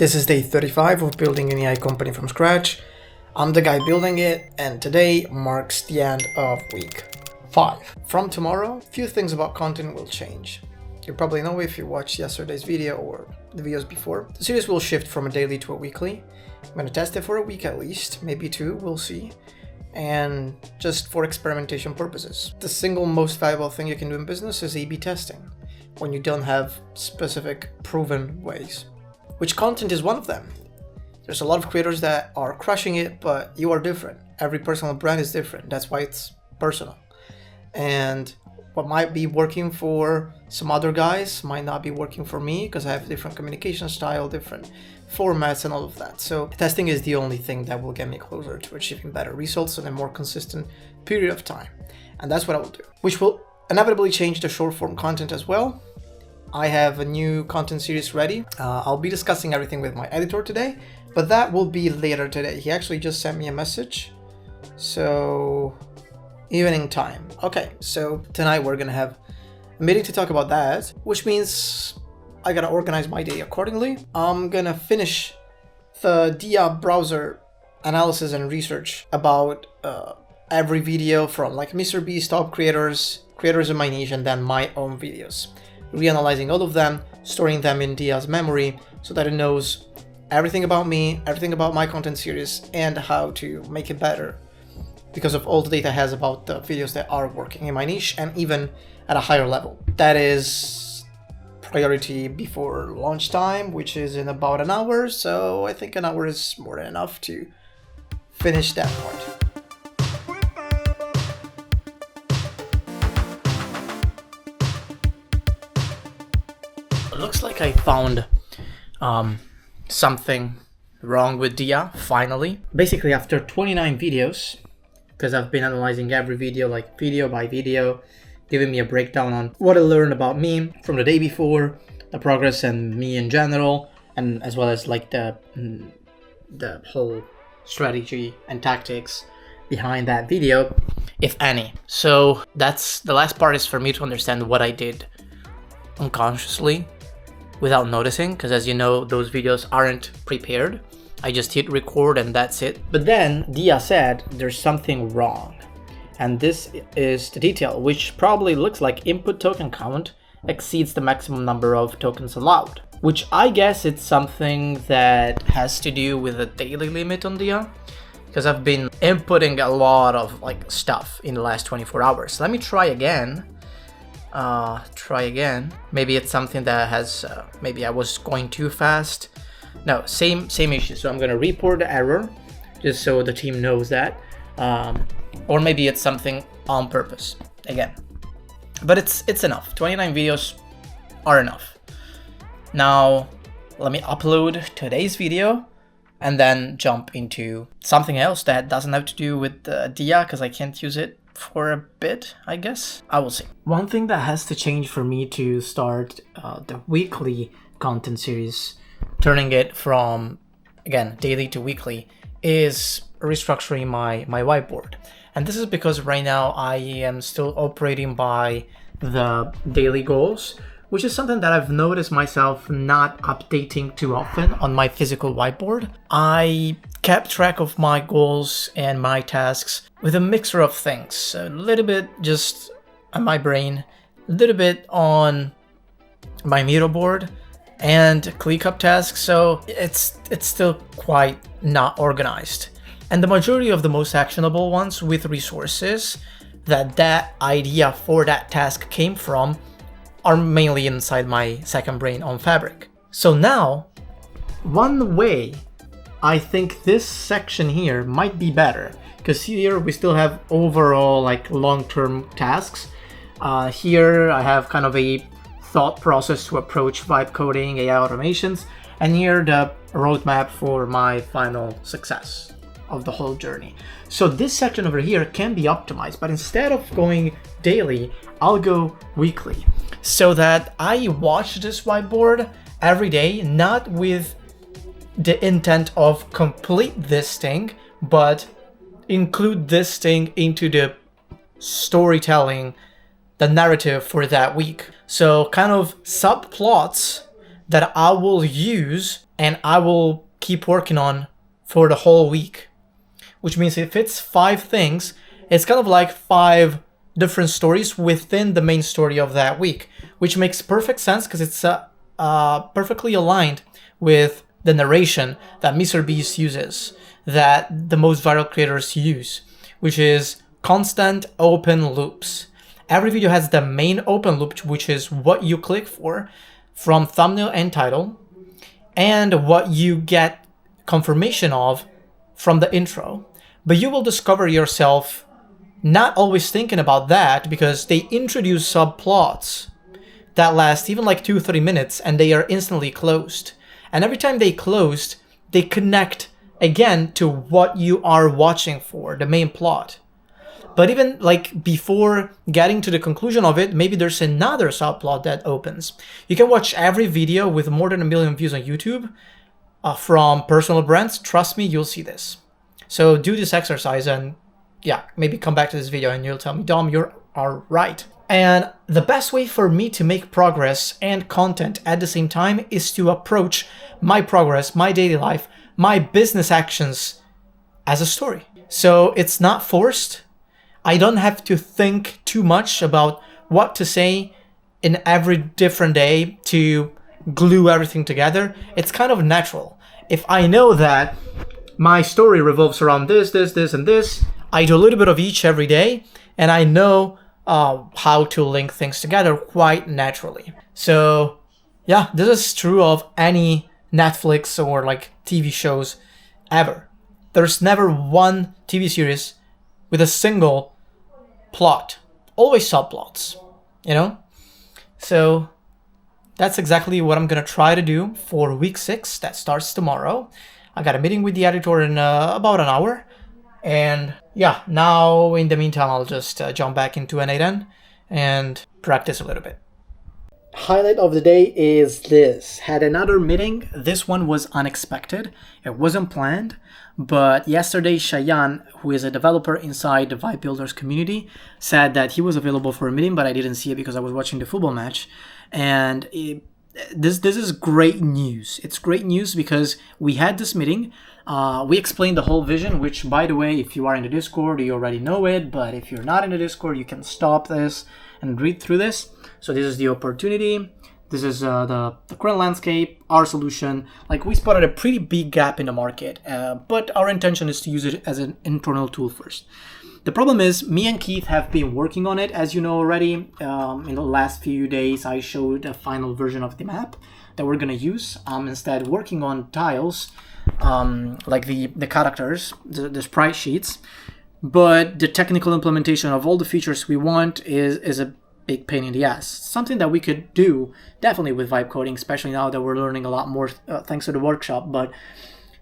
This is day 35 of building an AI company from scratch. I'm the guy building it, and today marks the end of week 5. From tomorrow, a few things about content will change. You probably know if you watched yesterday's video or the videos before. The series will shift from a daily to a weekly. I'm going to test it for a week at least, maybe 2, we'll see. And just for experimentation purposes. The single most valuable thing you can do in business is A/B testing, when you don't have specific proven ways. Which content is one of them. There's a lot of creators that are crushing it, but you are different. Every personal brand is different. That's why it's personal. And what might be working for some other guys might not be working for me because I have different communication style, different formats and all of that. So testing is the only thing that will get me closer to achieving better results in a more consistent period of time. And that's what I will do, which will inevitably change the short form content as well. I have a new content series ready. I'll be discussing everything with my editor today, but that will be later today. He actually just sent me a message. So evening time. Okay, so tonight we're gonna have a meeting to talk about that, which means I gotta organize my day accordingly. I'm gonna finish the DR browser analysis and research about every video from like MrBeast, top creators in my niche, and then my own videos. Reanalyzing all of them, storing them in DR's memory so that it knows everything about me, everything about my content series, and how to make it better because of all the data it has about the videos that are working in my niche and even at a higher level. That is priority before launch time, which is in about an hour, so I think an hour is more than enough to finish that part. Looks like I found something wrong with DR, finally. Basically, after 29 videos, because I've been analyzing every video, like video by video, giving me a breakdown on what I learned about me from the day before, the progress and me in general, and as well as like the whole strategy and tactics behind that video, if any. So that's the last part, is for me to understand what I did unconsciously without noticing, because as you know, those videos aren't prepared. I just hit record and that's it. But then Dia said there's something wrong, and this is the detail, which probably looks like input token count exceeds the maximum number of tokens allowed, which I guess it's something that has to do with the daily limit on Dia, because I've been inputting a lot of like stuff in the last 24 hours. Let me try again. Maybe it's something that has maybe I was going too fast. No, same issue. So I'm gonna report the error just so the team knows that, or maybe it's something on purpose again. But it's enough. 29 videos are enough. Now let me upload today's video and then jump into something else that doesn't have to do with Dia, because I can't use it for a bit, I guess. I will see. One thing that has to change for me to start the weekly content series, turning it from, again, daily to weekly, is restructuring my whiteboard. And this is because right now I am still operating by the daily goals, which is something that I've noticed myself not updating too often on my physical whiteboard. I kept track of my goals and my tasks with a mixture of things. A little bit just on my brain, a little bit on my Miro board, and ClickUp tasks, so it's still quite not organized. And the majority of the most actionable ones with resources that idea for that task came from are mainly inside my second brain on Fabric. So now, one way I think this section here might be better, because here we still have overall like long-term tasks. Here I have kind of a thought process to approach vibe coding, AI automations, and here the roadmap for my final success of the whole journey. So this section over here can be optimized, but instead of going daily, I'll go weekly, so that I watch this whiteboard every day, not with the intent of complete this thing, but include this thing into the storytelling, the narrative for that week. So kind of subplots that I will use and I will keep working on for the whole week. Which means if it's 5 things, it's kind of like 5 different stories within the main story of that week, which makes perfect sense because it's perfectly aligned with the narration that MrBeast uses, that the most viral creators use, which is constant open loops. Every video has the main open loop, which is what you click for from thumbnail and title, and what you get confirmation of from the intro. But you will discover yourself not always thinking about that because they introduce subplots that last even like 2-3 minutes and they are instantly closed. And every time they closed, they connect again to what you are watching for, the main plot. But even like before getting to the conclusion of it, maybe there's another subplot that opens. You can watch every video with more than 1 million views on YouTube from personal brands. Trust me, you'll see this. So do this exercise and yeah, maybe come back to this video and you'll tell me, Dom, you are right. And the best way for me to make progress and content at the same time is to approach my progress, my daily life, my business actions as a story. So it's not forced. I don't have to think too much about what to say in every different day to glue everything together. It's kind of natural. If I know that my story revolves around this, and this, I do a little bit of each every day, and I know how to link things together quite naturally. So yeah, this is true of any Netflix or like TV shows ever. There's never one TV series with a single plot, always subplots, you know? So that's exactly what I'm gonna try to do for week 6 that starts tomorrow. I got a meeting with the editor in about an hour. And yeah, now in the meantime, I'll just jump back into an 8N and practice a little bit. Highlight of the day is this. Had another meeting. This one was unexpected. It wasn't planned. But yesterday, Cheyenne, who is a developer inside the Vibe Builders community, said that he was available for a meeting, but I didn't see it because I was watching the football match. And this is great news. It's great news because we had this meeting. We explained the whole vision, which, by the way, if you are in the Discord, you already know it. But if you're not in the Discord, you can stop this and read through this. So this is the opportunity. This is the current landscape, our solution. Like, we spotted a pretty big gap in the market, but our intention is to use it as an internal tool first. The problem is, me and Keith have been working on it, as you know already. In the last few days, I showed a final version of the map that we're gonna use. Instead, working on tiles, like the characters, the sprite sheets. But the technical implementation of all the features we want is a big pain in the ass. Something that we could do definitely with vibe coding, especially now that we're learning a lot more thanks to the workshop, but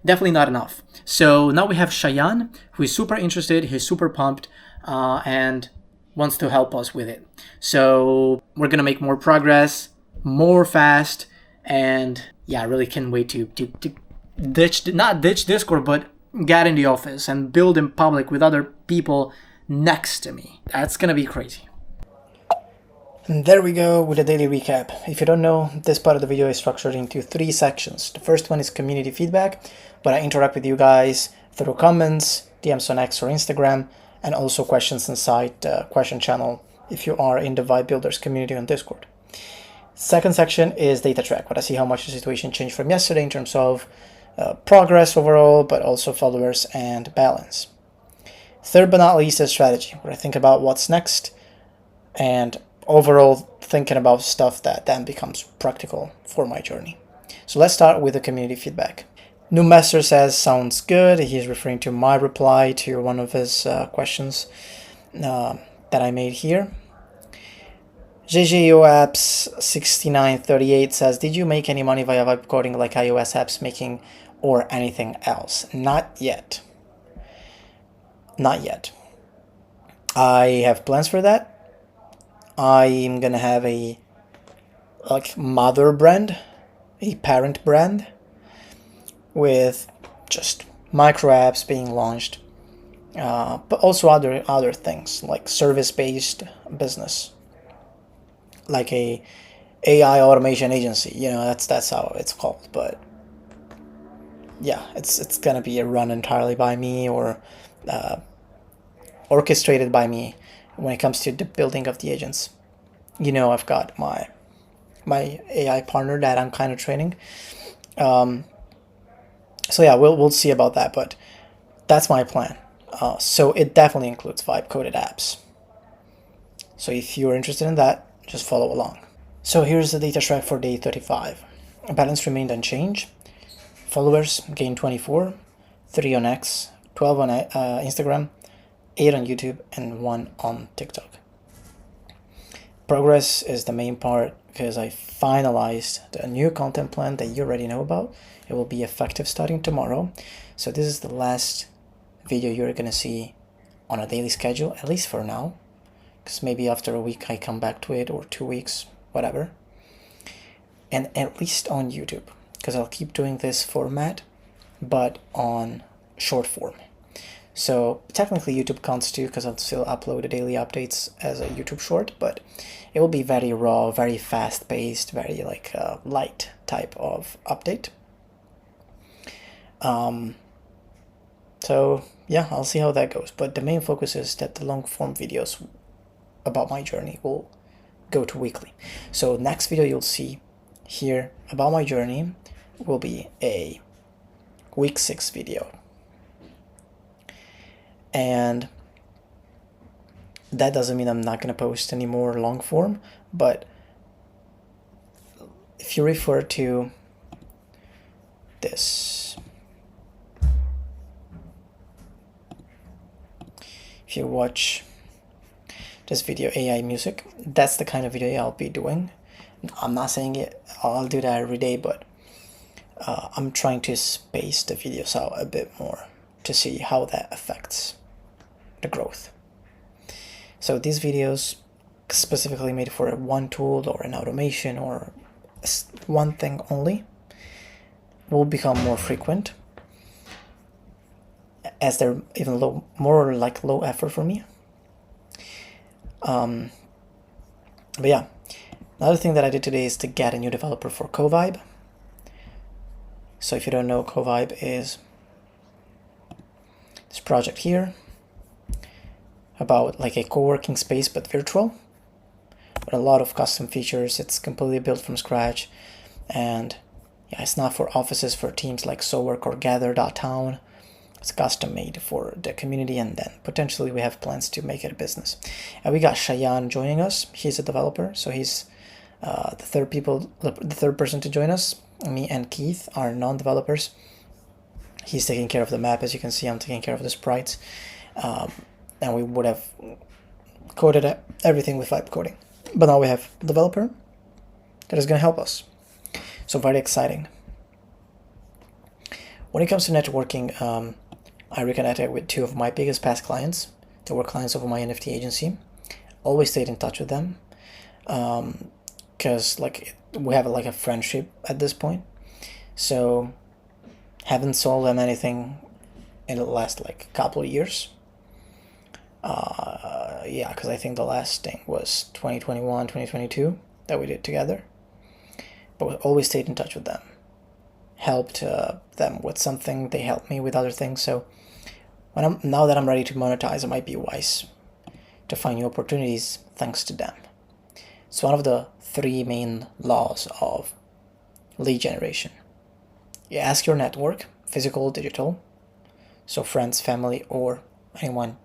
definitely not enough. So now we have Cheyenne, who is super interested, he's super pumped, and wants to help us with it. So we're gonna make more progress, more fast, and yeah, I really can't wait to not ditch Discord, but get in the office and build in public with other people next to me. That's gonna be crazy. And there we go with the daily recap. If you don't know, this part of the video is structured into 3 sections. The first one is community feedback, where I interact with you guys through comments, DMs on X or Instagram, and also questions inside the question channel if you are in the Vibe Builders community on Discord. Second section is data track, where I see how much the situation changed from yesterday in terms of progress overall, but also followers and balance. Third but not least is strategy, where I think about what's next and overall thinking about stuff that then becomes practical for my journey. So let's start with the community feedback. New Master says, sounds good. He's referring to my reply to one of his questions that I made here. JJO Apps 6938 says, did you make any money via vibe coding like iOS apps making or anything else? Not yet. Not yet. I have plans for that. I'm gonna have a mother brand, a parent brand, with just micro apps being launched, but also other things like service-based business, like a AI automation agency. You know, that's how it's called. But yeah, it's gonna be run entirely by me, or orchestrated by me when it comes to the building of the agents. You know, I've got my AI partner that I'm kind of training. So yeah, we'll see about that, but that's my plan. So it definitely includes vibe coded apps. So if you're interested in that, just follow along. So here's the data track for day 35. Balance remained unchanged. Followers gained 24, 3 on X, 12 on Instagram, 8 on YouTube, and 1 on TikTok. Progress is the main part because I finalized the new content plan that you already know about. It will be effective starting tomorrow. So this is the last video you're gonna see on a daily schedule, at least for now, because maybe after a week I come back to it, or 2 weeks, whatever. And at least on YouTube, because I'll keep doing this format, but on short form. So technically YouTube counts too, because I'll still upload the daily updates as a YouTube short, but it will be very raw, very fast paced, very like light type of update. So yeah, I'll see how that goes. But the main focus is that the long form videos about my journey will go to weekly. So next video you'll see here about my journey will be a week 6 video. And that doesn't mean I'm not going to post any more long form, but if you refer to this, if you watch this video, AI music, that's the kind of video I'll be doing. I'm not saying I'll do that every day, but I'm trying to space the videos out a bit more to see how that affects the growth. So these videos specifically made for one tool or an automation or one thing only will become more frequent, as they're even more like low effort for me. But yeah, another thing that I did today is to get a new developer for CoVibe. So if you don't know, CoVibe is this project here about like a co-working space but virtual, with a lot of custom features. It's completely built from scratch, and yeah, it's not for offices for teams like SoWork or Gather.town. It's custom made for the community, and then potentially we have plans to make it a business. And we got Cheyenne joining us. He's a developer, so he's the third person to join us. Me and Keith are non-developers. He's taking care of the map, as you can see. I'm taking care of the sprites, and we would have coded everything with vibe coding, but now we have a developer that is going to help us. So very exciting. When it comes to networking, I reconnected with 2 of my biggest past clients. They were clients of my NFT agency. Always stayed in touch with them, because like we have like a friendship at this point. So haven't sold them anything in the last like couple of years. Yeah, because I think the last thing was 2021, 2022 that we did together. But we always stayed in touch with them. Helped them with something, they helped me with other things. So now that I'm ready to monetize, it might be wise to find new opportunities thanks to them. It's one of the 3 main laws of lead generation. You ask your network, physical, digital, so friends, family, or anyone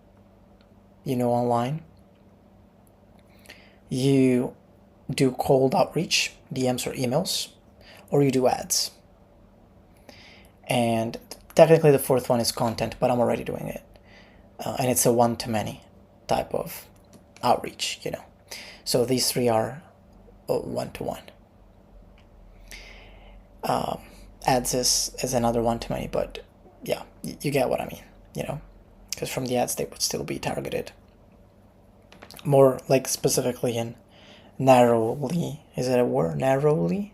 you know online. You do cold outreach, DMs or emails, or you do ads. And technically the 4th one is content, but I'm already doing it. And it's a one-to-many type of outreach, you know. So these 3 are one-to-one. Ads is another one-to-many, but yeah, you get what I mean, you know. Because from the ads, they would still be targeted more like specifically and narrowly. Is it a word? Narrowly?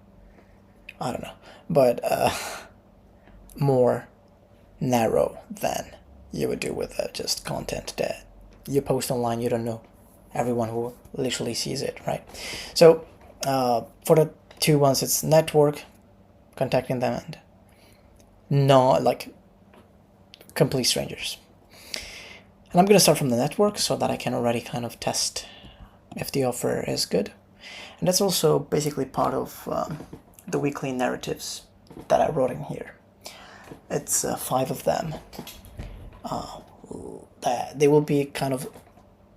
I don't know. But more narrow than you would do with just content that you post online. You don't know everyone who literally sees it, right? So For the two ones, it's network, contacting them, and no, like complete strangers. And I'm gonna start from the network so that I can already kind of test if the offer is good. And that's also basically part of the weekly narratives that I wrote in here. It's 5 of them. They will be kind of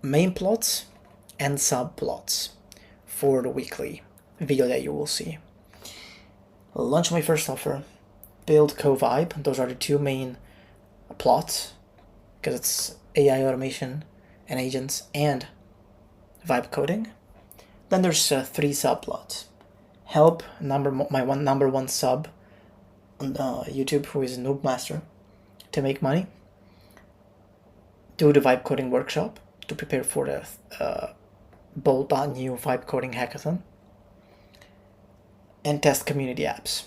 main plots and subplots for the weekly video that you will see. Launch my first offer, build co-vibe. Those are the 2 main plots, because it's AI automation and agents and vibe coding. Then there's 3 subplots. Help my number one sub on YouTube, who is a noob master, to make money. Do the vibe coding workshop to prepare for the bolt-on new vibe coding hackathon. And test community apps.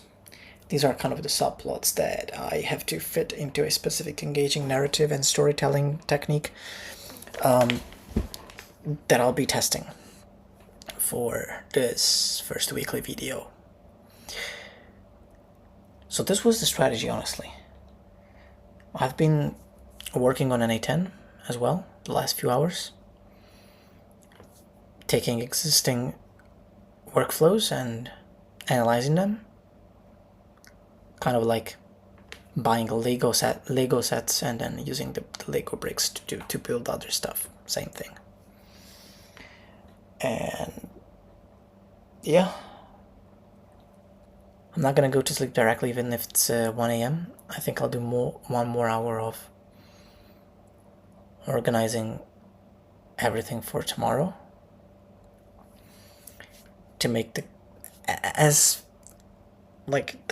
These are kind of the subplots that I have to fit into a specific engaging narrative and storytelling technique that I'll be testing for this first weekly video. So this was the strategy, honestly. I've been working on an A10 as well the last few hours, taking existing workflows and analyzing them, kind of like buying a Lego sets and then using the Lego bricks to build other stuff. Same thing. And yeah, I'm not gonna go to sleep directly, even if it's 1 a.m. I think I'll do one more hour of organizing everything for tomorrow to make the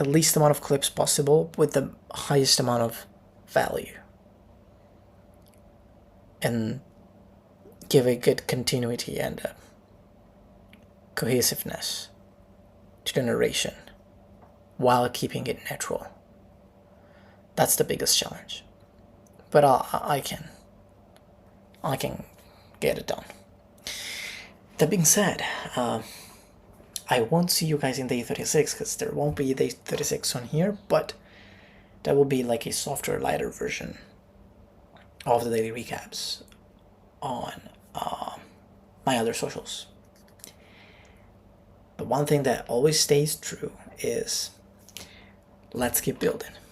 least amount of clips possible with the highest amount of value, and give a good continuity and cohesiveness to the narration while keeping it natural. That's the biggest challenge, but I can get it done. That being said, I won't see you guys in day 36 because there won't be day 36 on here, but that will be like a softer, lighter version of the daily recaps on my other socials. But one thing that always stays true is let's keep building.